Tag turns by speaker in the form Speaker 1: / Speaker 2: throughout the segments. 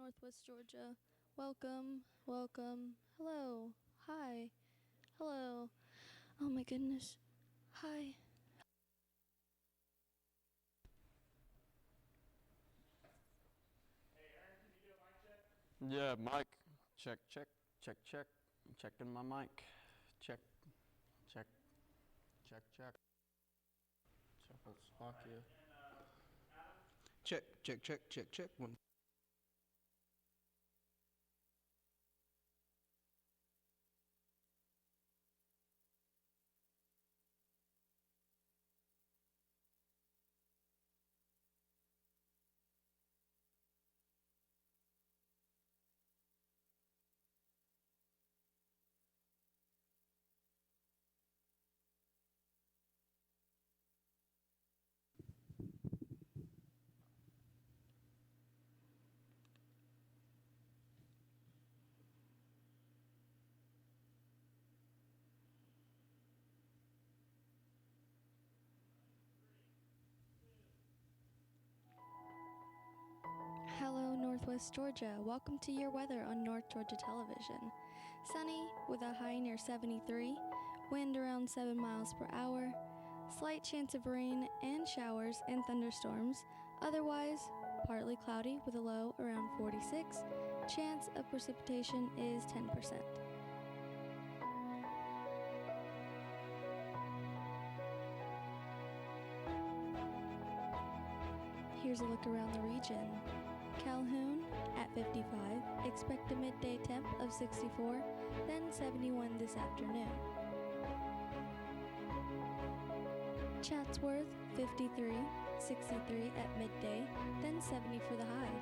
Speaker 1: Northwest Georgia. Welcome, welcome. Hello, hi, hello. Oh my goodness. Hi.
Speaker 2: Yeah, mic. Check, check, check, check. Checking my mic. Check, check, check, check. Czechoslovakia.
Speaker 3: Check, check, check, check, check. One.
Speaker 1: Hello, Northwest Georgia. Welcome to your weather on North Georgia Television. Sunny with a high near 73, wind around 7 miles per hour, slight chance of rain and showers and thunderstorms. Otherwise, partly cloudy with a low around 46. Chance of precipitation is 10%. Here's a look around the region. Calhoun at 55, expect a midday temp of 64, then 71 this afternoon. Chatsworth 53, 63 at midday, then 70 for the high.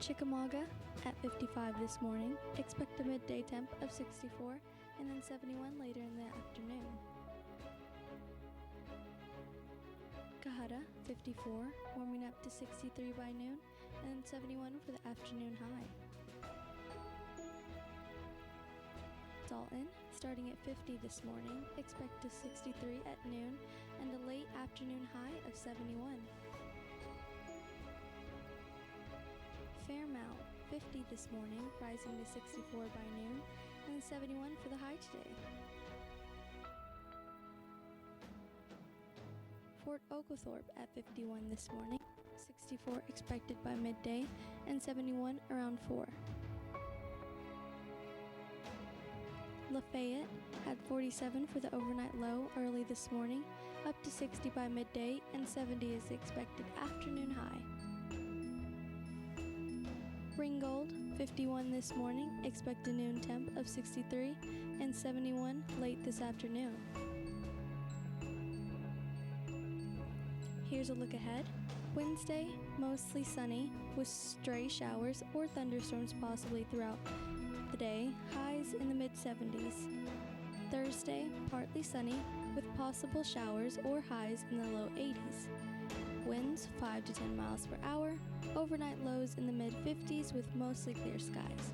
Speaker 1: Chickamauga at 55 this morning, expect a midday temp of 64, and then 71 later in the afternoon. Cohutta, 54, warming up to 63 by noon, and then 71 for the afternoon high. Dalton, starting at 50 this morning, expect a 63 at noon, and a late afternoon high of 71. Fairmount, 50 this morning, rising to 64 by noon, and then 71 for the high today. Fort Oglethorpe at 51 this morning, 64 expected by midday, and 71 around 4. Lafayette had 47 for the overnight low early this morning, up to 60 by midday, and 70 is the expected afternoon high. Ringgold, 51 this morning, expect a noon temp of 63, and 71 late this afternoon. Here's a look ahead. Wednesday, mostly sunny with stray showers or thunderstorms possibly throughout the day, highs in the mid-70s. Thursday, partly sunny with possible showers or highs in the low 80s. Winds 5 to 10 miles per hour, overnight lows in the mid-50s with mostly clear skies.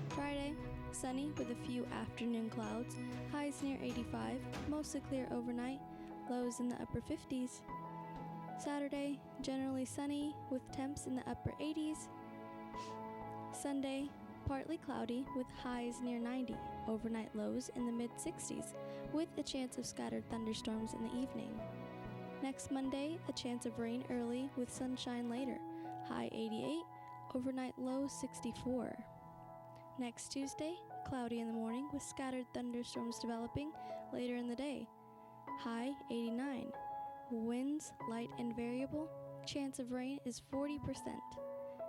Speaker 1: Friday, sunny with a few afternoon clouds, highs near 85, mostly clear overnight, lows in the upper 50s. Saturday, generally sunny with temps in the upper 80s. Sunday, partly cloudy with highs near 90, overnight lows in the mid-60s with a chance of scattered thunderstorms in the evening. Next Monday, a chance of rain early with sunshine later, high 88, overnight low 64. Next Tuesday, cloudy in the morning with scattered thunderstorms developing later in the day, high 89. Winds light and variable, chance of rain is 40%.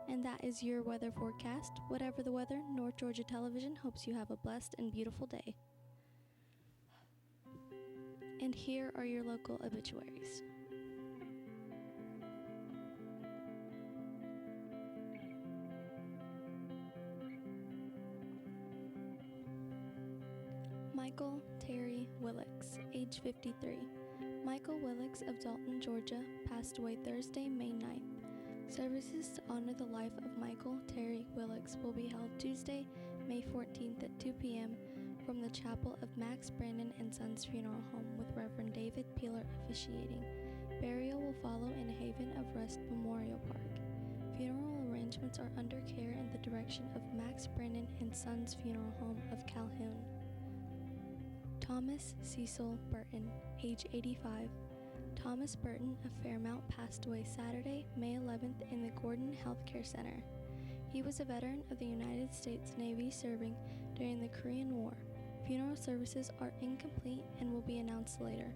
Speaker 1: And that is your weather forecast. Whatever the weather, North Georgia Television hopes you have a blessed and beautiful day. And here are your local obituaries. Michael Terry Willix, age 53. Michael Willix of Dalton, Georgia, passed away Thursday, May 9th. Services to honor the life of Michael Terry Willix will be held Tuesday, May 14th at 2 p.m. from the chapel of Max Brandon and Sons Funeral Home with Reverend David Peeler officiating. Burial will follow in Haven of Rest Memorial Park. Funeral arrangements are under care and the direction of Max Brennan and Sons Funeral Home of Calhoun. Thomas Cecil Burton, age 85. Thomas Burton of Fairmount passed away Saturday, May 11th in the Gordon Healthcare Center. He was a veteran of the United States Navy serving during the Korean War. Funeral services are incomplete and will be announced later.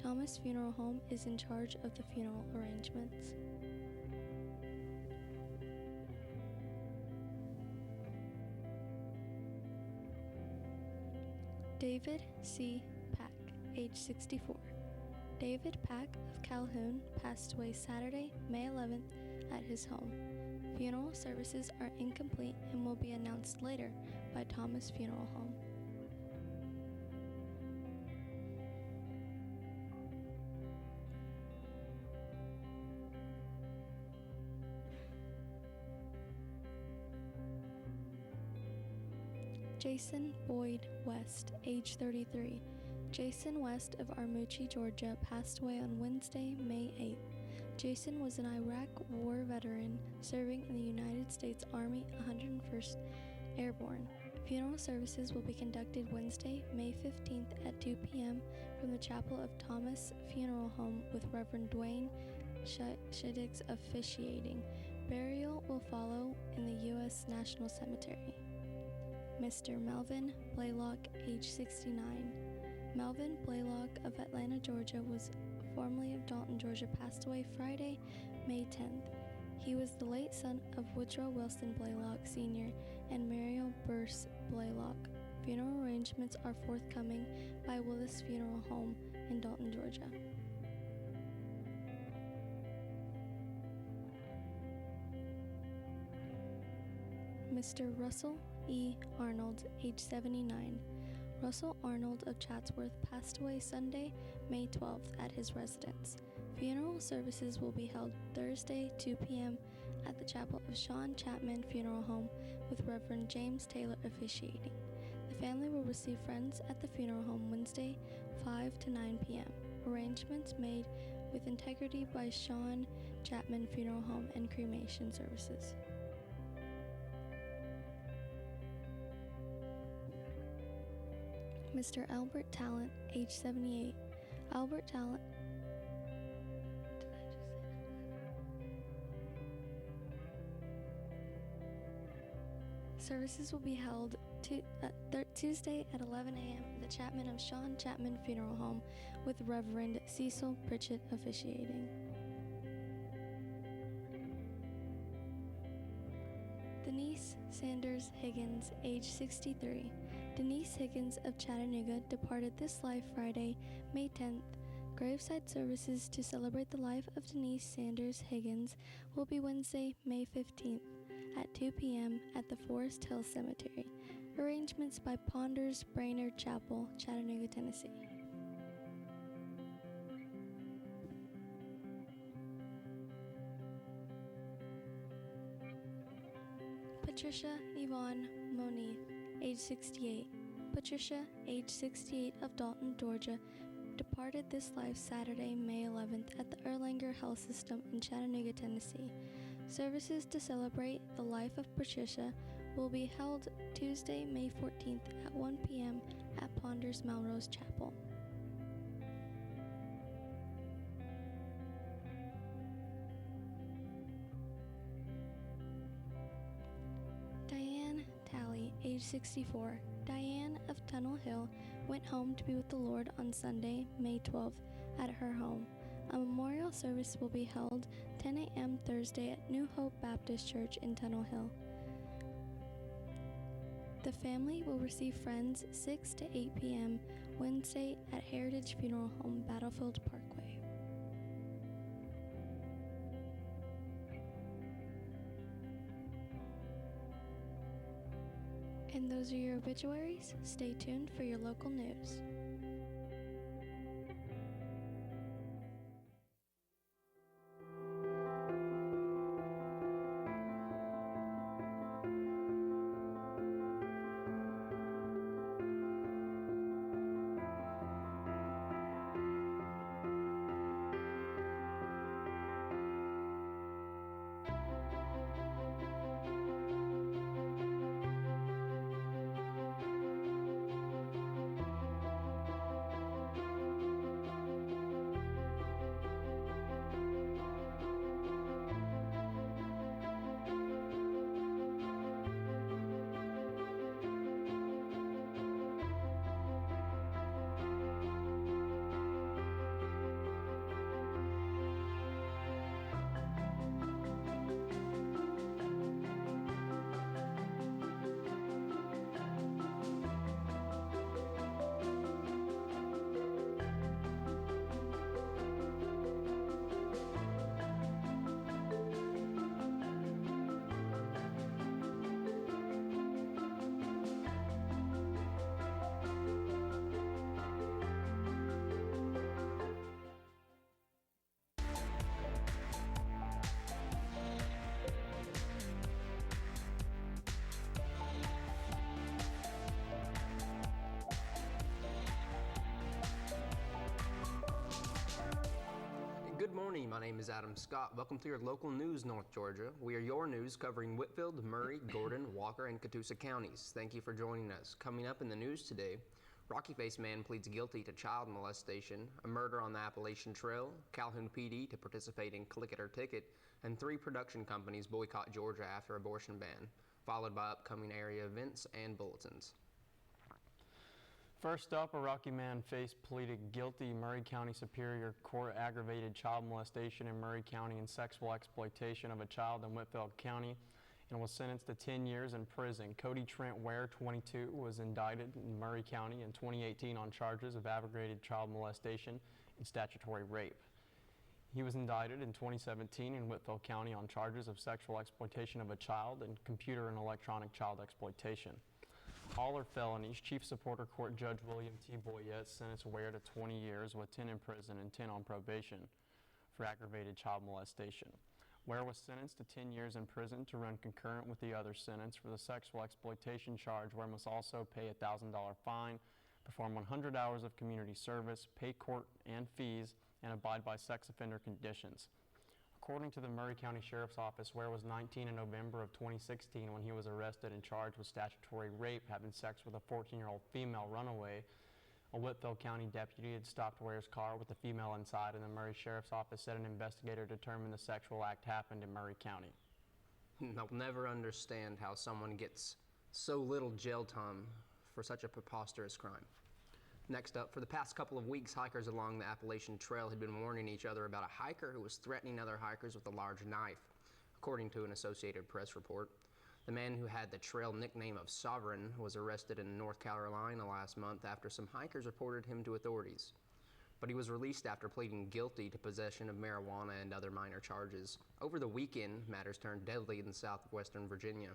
Speaker 1: Thomas Funeral Home is in charge of the funeral arrangements. David C. Pack, age 64. David Pack of Calhoun passed away Saturday, May 11th at his home. Funeral services are incomplete and will be announced later by Thomas Funeral Home. Jason Boyd West, age 33. Jason West of Armuchee, Georgia, passed away on Wednesday, May 8th. Jason was an Iraq War veteran serving in the United States Army 101st Airborne. Funeral services will be conducted Wednesday, May 15th at 2 p.m. from the Chapel of Thomas Funeral Home with Reverend Dwayne Shidix officiating. Burial will follow in the U.S. National Cemetery. Mr. Melvin Blaylock, age 69. Melvin Blaylock of Atlanta, Georgia, was formerly of Dalton, Georgia, passed away Friday, May 10th. He was the late son of Woodrow Wilson Blaylock Sr. and Muriel Burse Blaylock. Funeral arrangements are forthcoming by Willis Funeral Home in Dalton, Georgia. Mr. Russell E. Arnold, age 79. Russell Arnold of Chatsworth passed away Sunday, May 12th at his residence. Funeral services will be held Thursday, 2 p.m. at the Chapel of Sean Chapman Funeral Home with Reverend James Taylor officiating. The family will receive friends at the funeral home Wednesday, 5 to 9 p.m. Arrangements made with integrity by Sean Chapman Funeral Home and cremation services. Mr. Albert Talent, age 78. Albert Talent. Services will be held Tuesday at 11 a.m. at the Chapman of Sean Chapman Funeral Home with Reverend Cecil Pritchett officiating. Denise Sanders Higgins, age 63. Denise Higgins of Chattanooga departed this life Friday, May 10th. Graveside services to celebrate the life of Denise Sanders Higgins will be Wednesday, May 15th at 2 p.m. at the Forest Hill Cemetery. Arrangements by Ponders Brainerd Chapel, Chattanooga, Tennessee. Patricia Yvonne Monith, age 68. Patricia, age 68 of Dalton, Georgia, departed this life Saturday, May 11th at the Erlanger Health System in Chattanooga, Tennessee. Services to celebrate the life of Patricia will be held Tuesday, May 14th at 1 p.m. at Ponders Melrose Chapel. Diane Talley, age 64. Diane of Tunnel Hill went home to be with the Lord on Sunday, May 12th, at her home. A memorial service will be held 10 a.m. Thursday at New Hope Baptist Church in Tunnel Hill. The family will receive friends 6 to 8 p.m. Wednesday at Heritage Funeral Home, Battlefield Parkway. And those are your obituaries. Stay tuned for your local news.
Speaker 3: Good morning, my name is Adam Scott. Welcome to your local news, North Georgia. We are your news covering Whitfield, Murray, Gordon, Walker, and Catoosa counties. Thank you for joining us. Coming up in the news today, Rocky-faced man pleads guilty to child molestation, a murder on the Appalachian Trail, Calhoun PD to participate in Click It or Ticket, and 3 production companies boycott Georgia after abortion ban, followed by upcoming area events and bulletins.
Speaker 2: First up, a Rocky man pleaded guilty. Murray County Superior Court aggravated child molestation in Murray County and sexual exploitation of a child in Whitfield County and was sentenced to 10 years in prison. Cody Trent Ware, 22, was indicted in Murray County in 2018 on charges of aggravated child molestation and statutory rape. He was indicted in 2017 in Whitfield County on charges of sexual exploitation of a child and computer and electronic child exploitation. All are felonies. Chief Supporter Court Judge William T. Boyette sentenced Ware to 20 years with 10 in prison and 10 on probation for aggravated child molestation. Ware was sentenced to 10 years in prison to run concurrent with the other sentence. For the sexual exploitation charge, Ware must also pay a $1,000 fine, perform 100 hours of community service, pay court and fees, and abide by sex offender conditions. According to the Murray County Sheriff's Office, Ware was 19 in November of 2016 when he was arrested and charged with statutory rape, having sex with a 14-year-old female runaway. A Whitfield County deputy had stopped Ware's car with the female inside, and the Murray Sheriff's Office said an investigator determined the sexual act happened in Murray County.
Speaker 3: I'll never understand how someone gets so little jail time for such a preposterous crime. Next up, for the past couple of weeks, hikers along the Appalachian Trail had been warning each other about a hiker who was threatening other hikers with a large knife, according to an Associated Press report. The man who had the trail nickname of Sovereign was arrested in North Carolina last month after some hikers reported him to authorities. But he was released after pleading guilty to possession of marijuana and other minor charges. Over the weekend, matters turned deadly in southwestern Virginia,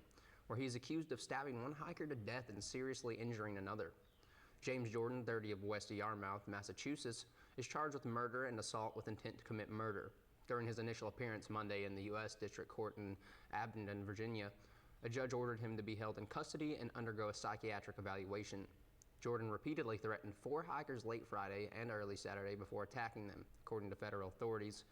Speaker 3: where he is accused of stabbing one hiker to death and seriously injuring another. James Jordan, 30, of West Yarmouth, Massachusetts, is charged with murder and assault with intent to commit murder. During his initial appearance Monday in the U.S. District Court in Abingdon, Virginia, a judge ordered him to be held in custody and undergo a psychiatric evaluation. Jordan repeatedly threatened 4 hikers late Friday and early Saturday before attacking them, according to federal authorities.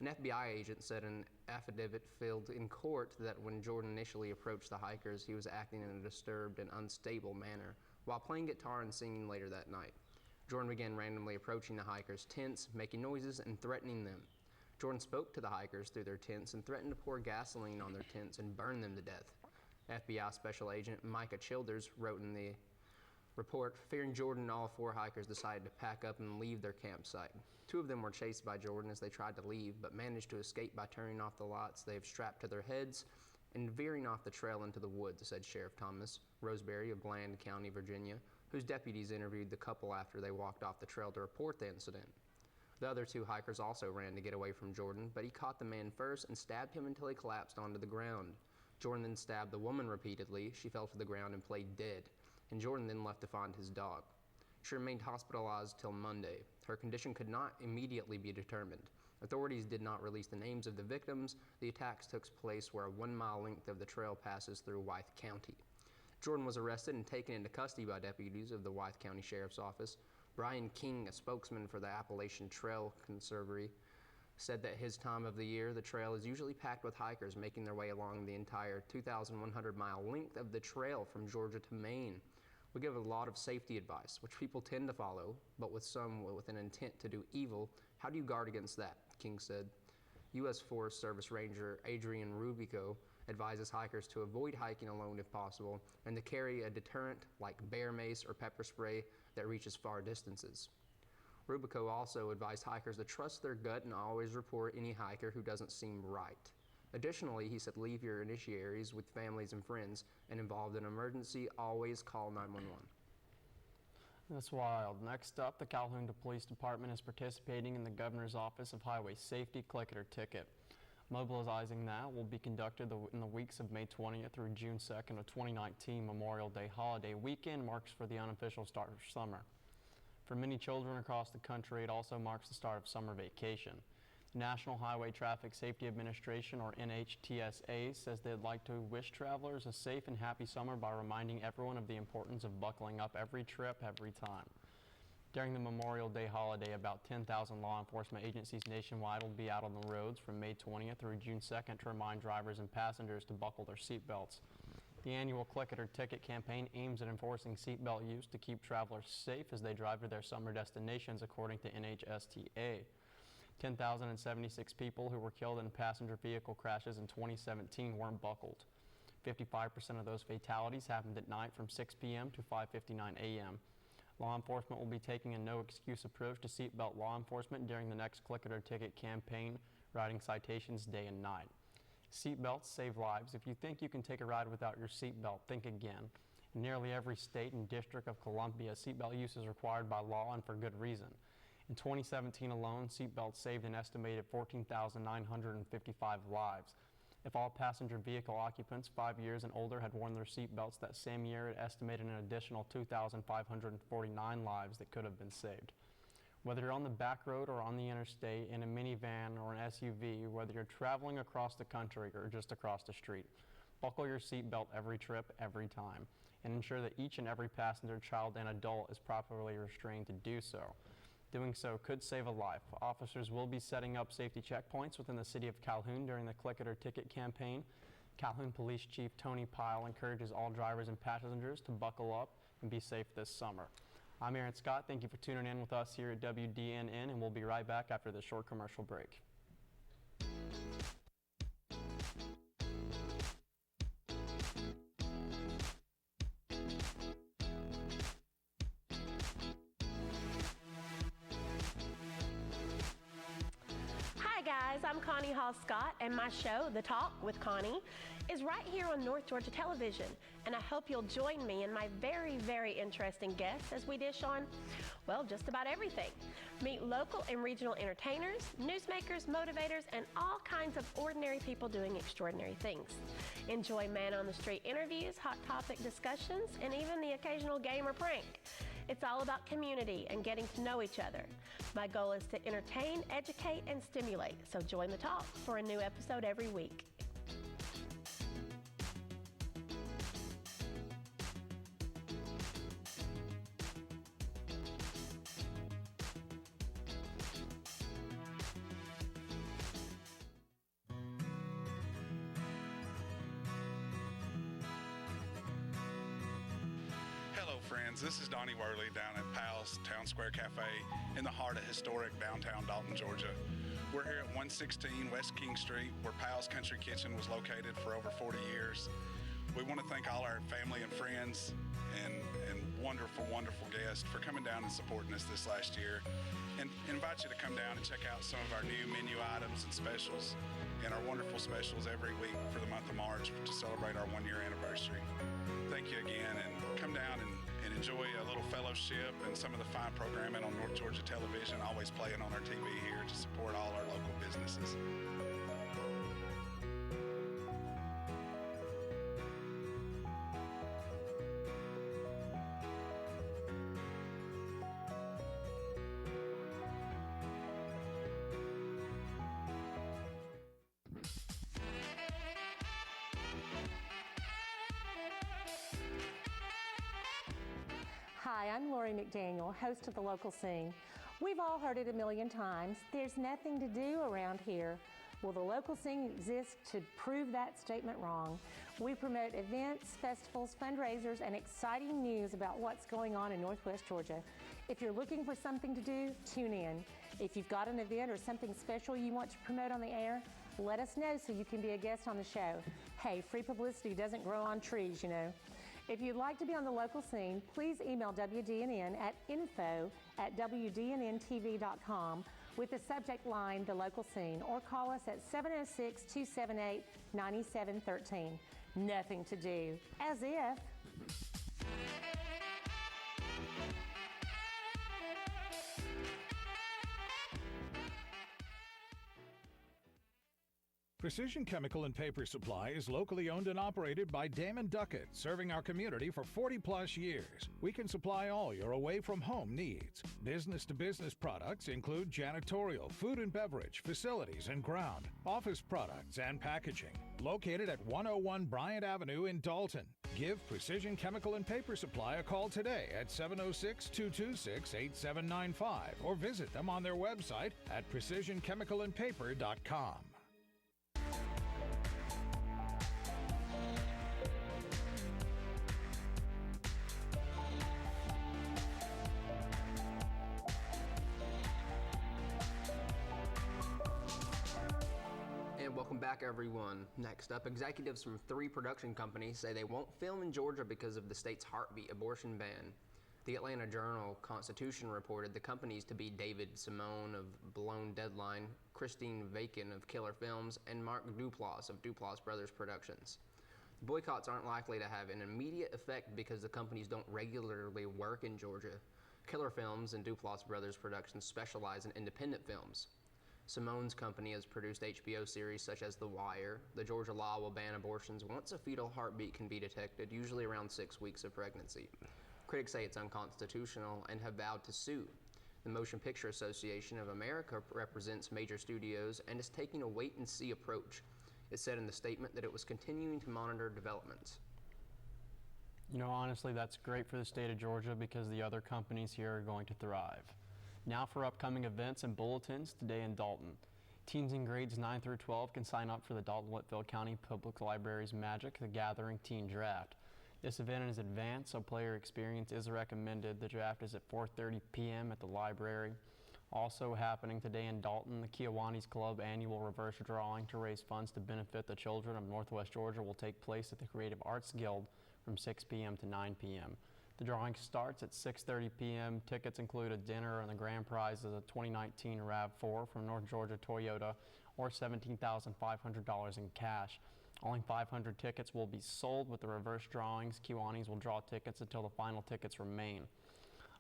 Speaker 3: An FBI agent said in an affidavit filed in court that when Jordan initially approached the hikers, he was acting in a disturbed and unstable manner while playing guitar and singing later that night. Jordan began randomly approaching the hikers' tents, making noises and threatening them. Jordan spoke to the hikers through their tents and threatened to pour gasoline on their tents and burn them to death. FBI Special Agent Micah Childers wrote in the report, fearing Jordan, all 4 hikers decided to pack up and leave their campsite. 2 of them were chased by Jordan as they tried to leave, but managed to escape by turning off the lights they have strapped to their heads and veering off the trail into the woods, said Sheriff Thomas Roseberry of Bland County, Virginia, whose deputies interviewed the couple after they walked off the trail to report the incident. The other 2 hikers also ran to get away from Jordan, but he caught the man first and stabbed him until he collapsed onto the ground. Jordan then stabbed the woman repeatedly. She fell to the ground and played dead, and Jordan then left to find his dog. She remained hospitalized till Monday. Her condition could not immediately be determined. Authorities did not release the names of the victims. The attacks took place where a 1-mile length of the trail passes through Wythe County. Jordan was arrested and taken into custody by deputies of the Wythe County Sheriff's Office. Brian King, a spokesman for the Appalachian Trail Conservancy, said that his time of the year, the trail is usually packed with hikers making their way along the entire 2,100-mile length of the trail from Georgia to Maine. We give a lot of safety advice, which people tend to follow, but with some with an intent to do evil. How do you guard against that? King said. U.S. Forest Service Ranger Adrian Rubico advises hikers to avoid hiking alone if possible and to carry a deterrent like bear mace or pepper spray that reaches far distances. Rubico also advised hikers to trust their gut and always report any hiker who doesn't seem right. Additionally, he said leave your initiaries with families and friends, and involved in an emergency, always call 911.
Speaker 2: That's wild. Next up, the Calhoun Police Department is participating in the Governor's Office of Highway Safety Click It or Ticket. Mobilizing that will be conducted in the weeks of May 20th through June 2nd of 2019. Memorial Day holiday weekend marks for the unofficial start of summer. For many children across the country, it also marks the start of summer vacation. The National Highway Traffic Safety Administration, or NHTSA, says they'd like to wish travelers a safe and happy summer by reminding everyone of the importance of buckling up every trip, every time. During the Memorial Day holiday, about 10,000 law enforcement agencies nationwide will be out on the roads from May 20th through June 2nd to remind drivers and passengers to buckle their seatbelts. The annual Click It or Ticket campaign aims at enforcing seatbelt use to keep travelers safe as they drive to their summer destinations, according to NHSTA. 10,076 people who were killed in passenger vehicle crashes in 2017 weren't buckled. 55% of those fatalities happened at night from 6 p.m. to 5:59 a.m. Law enforcement will be taking a no-excuse approach to seatbelt law enforcement during the next Click It or Ticket campaign, writing citations day and night. Seatbelts save lives. If you think you can take a ride without your seatbelt, think again. In nearly every state and District of Columbia, seatbelt use is required by law and for good reason. In 2017 alone, seatbelts saved an estimated 14,955 lives. If all passenger vehicle occupants 5 years and older had worn their seatbelts that same year, it estimated an additional 2,549 lives that could have been saved. Whether you're on the back road or on the interstate, in a minivan or an SUV, whether you're traveling across the country or just across the street, buckle your seatbelt every trip, every time, and ensure that each and every passenger, child, and adult is properly restrained to do so. Doing so could save a life. Officers will be setting up safety checkpoints within the city of Calhoun during the Click It or Ticket campaign. Calhoun Police Chief Tony Pyle encourages all drivers and passengers to buckle up and be safe this summer. I'm Aaron Scott. Thank you for tuning in with us here at WDNN, and we'll be right back after this short commercial break.
Speaker 4: Hi guys, I'm Connie Hall Scott, and my show, The Talk with Connie, is right here on North Georgia Television, and I hope you'll join me and my very, very interesting guests as we dish on, well, just about everything. Meet local and regional entertainers, newsmakers, motivators, and all kinds of ordinary people doing extraordinary things. Enjoy man-on-the-street interviews, hot topic discussions, and even the occasional game or prank. It's all about community and getting to know each other. My goal is to entertain, educate, and stimulate, so join The Talk for a new episode every week.
Speaker 5: Friends, this is Donnie Worley down at Powell's Town Square Cafe in the heart of historic downtown Dalton, Georgia. We're here at 116 West King Street, where Powell's Country Kitchen was located for over 40 years. We want to thank all our family and friends and wonderful, wonderful guests for coming down and supporting us this last year, and invite you to come down and check out some of our new menu items and specials and our wonderful specials every week for the month of March to celebrate our 1-year anniversary. Thank you again, and come down and enjoy a little fellowship and some of the fine programming on North Georgia Television, always playing on our TV here to support all our local businesses.
Speaker 6: Hi, I'm Lori McDaniel, host of The Local Scene. We've all heard it a million times. There's nothing to do around here. Well, The Local Scene exists to prove that statement wrong. We promote events, festivals, fundraisers, and exciting news about what's going on in Northwest Georgia. If you're looking for something to do, tune in. If you've got an event or something special you want to promote on the air, let us know so you can be a guest on the show. Hey, free publicity doesn't grow on trees, you know. If you'd like to be on The Local Scene, please email WDNN at info@WDNNTV.com with the subject line, The Local Scene, or call us at 706-278-9713. Nothing to do. As if.
Speaker 7: Precision Chemical and Paper Supply is locally owned and operated by Damon Duckett, serving our community for 40-plus years. We can supply all your away-from-home needs. Business-to-business products include janitorial, food and beverage, facilities and ground, office products, and packaging. Located at 101 Bryant Avenue in Dalton. Give Precision Chemical and Paper Supply a call today at 706-226-8795 or visit them on their website at precisionchemicalandpaper.com.
Speaker 3: Welcome back, everyone. Next up, executives from 3 production companies say they won't film in Georgia because of the state's heartbeat abortion ban. The Atlanta Journal-Constitution reported the companies to be David Simone of Blown Deadline, Christine Vacan of Killer Films, and Mark Duplass of Duplass Brothers Productions. The boycotts aren't likely to have an immediate effect because the companies don't regularly work in Georgia. Killer Films and Duplass Brothers Productions specialize in independent films. Simone's company has produced HBO series such as The Wire. The Georgia law will ban abortions once a fetal heartbeat can be detected, usually around 6 weeks of pregnancy. Critics say it's unconstitutional and have vowed to sue. The Motion Picture Association of America represents major studios and is taking a wait-and-see approach. It said in the statement that it was continuing to monitor developments.
Speaker 2: You know, honestly, that's great for the state of Georgia because the other companies here are going to thrive. Now for upcoming events and bulletins today in Dalton. Teens in grades 9 through 12 can sign up for the Dalton-Whitfield County Public Library's Magic the Gathering Teen Draft. This event is advanced, so player experience is recommended. The draft is at 4:30 p.m. at the library. Also happening today in Dalton, the Kiwanis Club annual reverse drawing to raise funds to benefit the children of Northwest Georgia will take place at the Creative Arts Guild from 6 p.m. to 9 p.m. The drawing starts at 6:30 p.m. Tickets include a dinner, and the grand prize is a 2019 RAV4 from North Georgia Toyota or $17,500 in cash. Only 500 tickets will be sold with the reverse drawings. Kiwanis will draw tickets until the final tickets remain.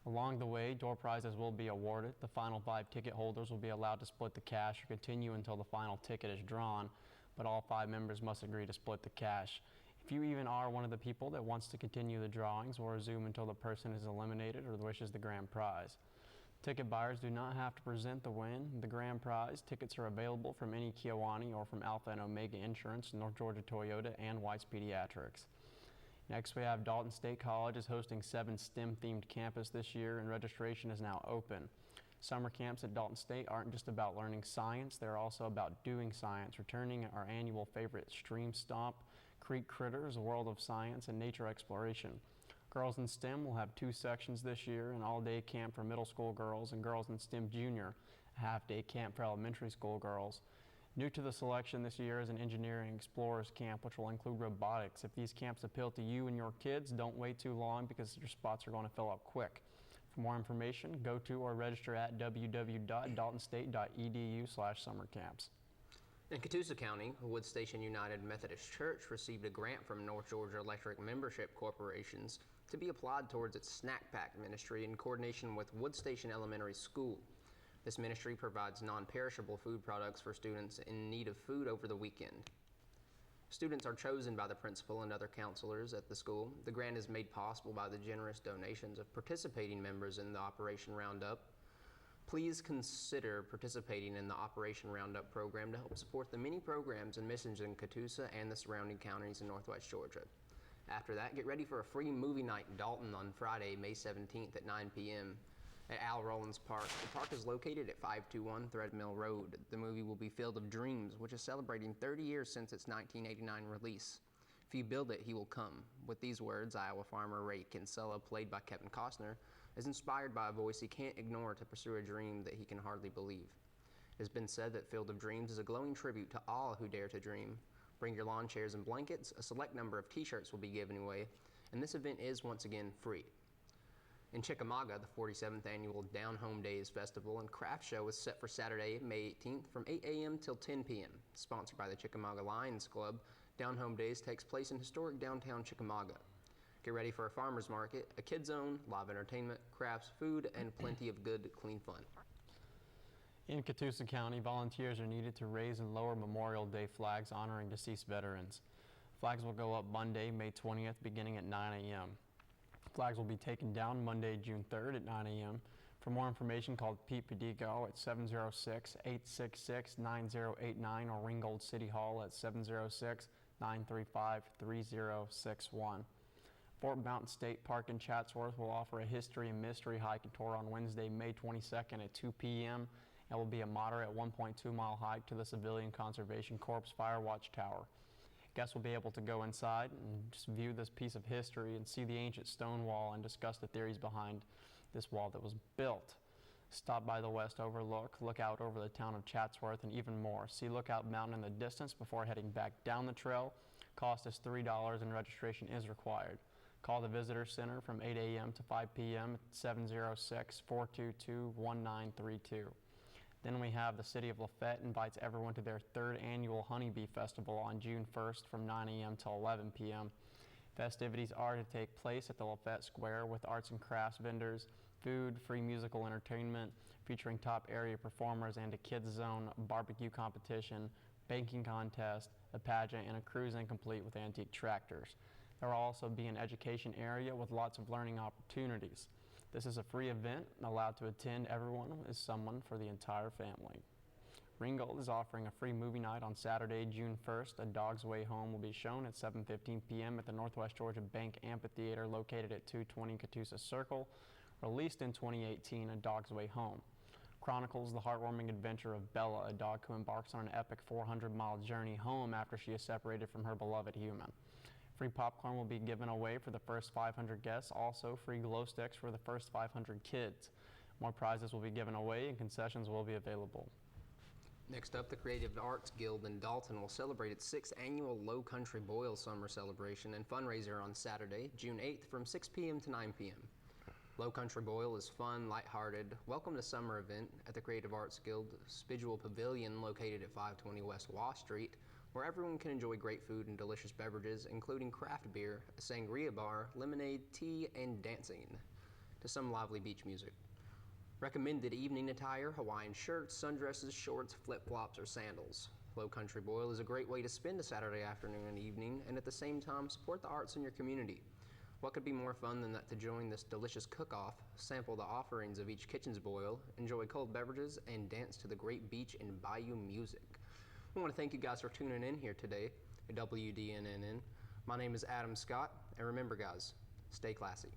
Speaker 2: Along the way, door prizes will be awarded. The final 5 ticket holders will be allowed to split the cash or continue until the final ticket is drawn, but all 5 members must agree to split the cash. If you even are one of the people that wants to continue the drawings or resume until the person is eliminated or wishes the grand prize. Ticket buyers do not have to present the win, the grand prize. Tickets are available from any Kiwani or from Alpha and Omega Insurance, North Georgia Toyota, and Weis Pediatrics. Next, we have Dalton State College is hosting 7 STEM-themed campus this year, and registration is now open. Summer camps at Dalton State aren't just about learning science, they're also about doing science, returning our annual favorite Stream Stomp, Creek Critters, a world of science and nature exploration. Girls in STEM will have 2 sections this year, an all-day camp for middle school girls and Girls in STEM Junior, a half-day camp for elementary school girls. New to the selection this year is an Engineering Explorers Camp, which will include robotics. If these camps appeal to you and your kids, don't wait too long because your spots are going to fill up quick. For more information, go to or register at www.daltonstate.edu/summercamps.
Speaker 3: In Catoosa County, Wood Station United Methodist Church received a grant from North Georgia Electric Membership Corporations to be applied towards its snack pack ministry in coordination with Wood Station Elementary School. This ministry provides non-perishable food products for students in need of food over the weekend. Students are chosen by the principal and other counselors at the school. The grant is made possible by the generous donations of participating members in the Operation Roundup. Please consider participating in the Operation Roundup program to help support the many programs and missions in Catoosa and the surrounding counties in Northwest Georgia. After that, get ready for a free movie night in Dalton on Friday, May 17th at 9 p.m. at Al Rollins Park. The park is located at 521 Threadmill Road. The movie will be Field of Dreams, which is celebrating 30 years since its 1989 release. If you build it, he will come. With these words, Iowa farmer Ray Kinsella, played by Kevin Costner, is inspired by a voice he can't ignore to pursue a dream that he can hardly believe. It has been said that Field of Dreams is a glowing tribute to all who dare to dream. Bring your lawn chairs and blankets. A select number of t-shirts will be given away, and this event is once again free. In Chickamauga, the 47th annual Down Home Days Festival and Craft Show is set for Saturday, May 18th from 8 a.m. till 10 p.m. Sponsored by the Chickamauga Lions Club, Down Home Days takes place in historic downtown Chickamauga. Get ready for a farmer's market, a kid zone, live entertainment, crafts, food, and plenty of good, clean fun.
Speaker 2: In Catoosa County, volunteers are needed to raise and lower Memorial Day flags honoring deceased veterans. Flags will go up Monday, May 20th, beginning at 9 a.m. Flags will be taken down Monday, June 3rd at 9 a.m. For more information, call Pete Pedico at 706-866-9089 or Ringgold City Hall at 706-935-3061. Fort Mountain State Park in Chatsworth will offer a history and mystery hike and tour on Wednesday, May 22nd at 2 p.m. It will be a moderate 1.2-mile hike to the Civilian Conservation Corps Fire Watch Tower. Guests will be able to go inside and just view this piece of history and see the ancient stone wall and discuss the theories behind this wall that was built. Stop by the West Overlook, look out over the town of Chatsworth, and even more. See Lookout Mountain in the distance before heading back down the trail. Cost is $3 and registration is required. Call the Visitor Center from 8 a.m. to 5 p.m. at 706-422-1932. Then we have the City of Lafayette invites everyone to their 3rd annual Honeybee Festival on June 1st from 9 a.m. till 11 p.m. Festivities are to take place at the Lafayette Square with arts and crafts vendors, food, free musical entertainment featuring top area performers and a kids zone, barbecue competition, banking contest, a pageant, and a cruise incomplete with antique tractors. There will also be an education area with lots of learning opportunities. This is a free event, and allowed to attend everyone is someone for the entire family. Ringgold is offering a free movie night on Saturday, June 1st. A Dog's Way Home will be shown at 7:15 p.m. at the Northwest Georgia Bank Amphitheater located at 220 Catoosa Circle. Released in 2018, A Dog's Way Home chronicles the heartwarming adventure of Bella, a dog who embarks on an epic 400-mile journey home after she is separated from her beloved human. Free popcorn will be given away for the first 500 guests, also free glow sticks for the first 500 kids. More prizes will be given away and concessions will be available.
Speaker 3: Next up, the Creative Arts Guild in Dalton will celebrate its 6th annual Low Country Boil Summer Celebration and fundraiser on Saturday, June 8th from 6 p.m. to 9 p.m. Low Country Boil is fun, lighthearted, welcome to summer event at the Creative Arts Guild Spidual Pavilion located at 520 West Waugh Street, where everyone can enjoy great food and delicious beverages, including craft beer, a sangria bar, lemonade, tea, and dancing to some lively beach music. Recommended evening attire: Hawaiian shirts, sundresses, shorts, flip-flops, or sandals. Low Country Boil is a great way to spend a Saturday afternoon and evening, and at the same time support the arts in your community. What could be more fun than that to join this delicious cook-off, sample the offerings of each kitchen's boil, enjoy cold beverages, and dance to the great beach and bayou music. I want to thank you guys for tuning in here today at WDNNN. My name is Adam Scott, and remember guys, stay classy.